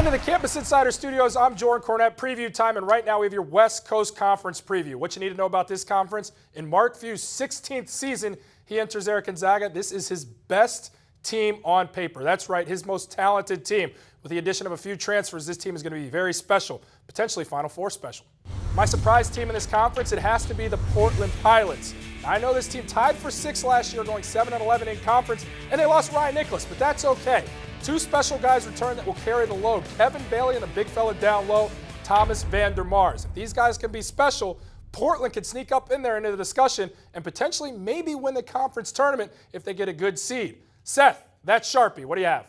Into the Campus Insider Studios, I'm Jordan Cornette, preview time, and right now we have your West Coast Conference preview. What you need to know about this conference, in Mark Few's 16th season, he enters Eric Gonzaga. This is his best team on paper. That's right, his most talented team. With the addition of a few transfers, this team is going to be very special, potentially Final Four special. My surprise team in this conference, it has to be the Portland Pilots. Now, I know this team tied for 6th last year, going 7-11 in conference, and they lost Ryan Nicholas, but that's okay. Two special guys return that will carry the load. Kevin Bailey and the big fella down low, Thomas Vander Mars. If these guys can be special, Portland could sneak up in there into the discussion and potentially maybe win the conference tournament if they get a good seed. Seth, that's Sharpie. What do you have?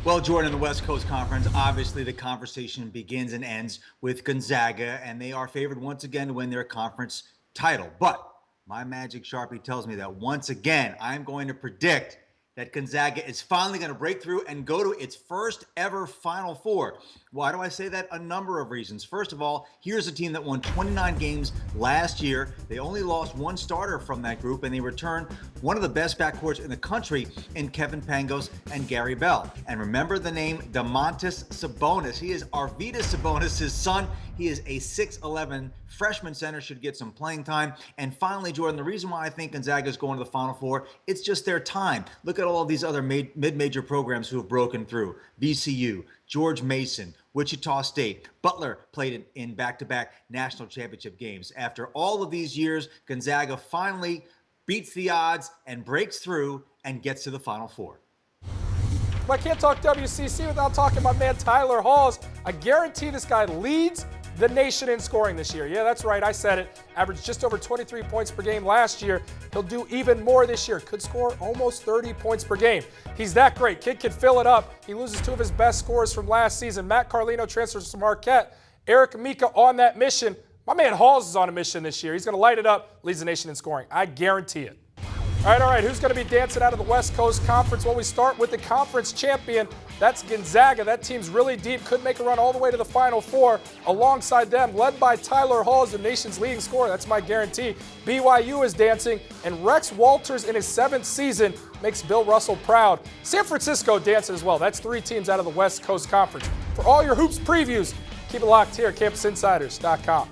Well, Jordan, in the West Coast Conference, obviously the conversation begins and ends with Gonzaga, and they are favored once again to win their conference title. But my magic Sharpie tells me that once again, I'm going to predict that Gonzaga is finally going to break through and go to its first ever Final Four. Why do I say that? A number of reasons. First of all, here's a team that won 29 games last year. They only lost one starter from that group, and they returned one of the best backcourts in the country in Kevin Pangos and Gary Bell. And remember the name Domantas Sabonis. He is Arvydas Sabonis' son. He is a 6'11 freshman center, should get some playing time. And finally, Jordan, the reason why I think Gonzaga is going to the Final Four, it's just their time. Look at all of these other mid-major programs who have broken through. VCU, George Mason, Wichita State. Butler played in back-to-back national championship games. After all of these years, Gonzaga finally beats the odds and breaks through and gets to the Final Four. I can't talk WCC without talking my man Tyler Halls. I guarantee this guy leads the nation in scoring this year. Yeah, that's right, I said it. Averaged just over 23 points per game last year. He'll do even more this year. Could score almost 30 points per game. He's that great. Kid can fill it up. He loses two of his best scorers from last season. Matt Carlino transfers to Marquette. Eric Mika on that mission. My man Halls is on a mission this year. He's going to light it up, leads the nation in scoring. I guarantee it. All right, who's going to be dancing out of the West Coast Conference? Well, we start with the conference champion. That's Gonzaga. That team's really deep, could make a run all the way to the Final Four. Alongside them, led by Tyler Halls, the nation's leading scorer. That's my guarantee. BYU is dancing, and Rex Walters in his 7th season makes Bill Russell proud. San Francisco dancing as well. That's 3 teams out of the West Coast Conference. For all your hoops previews, keep it locked here at CampusInsiders.com.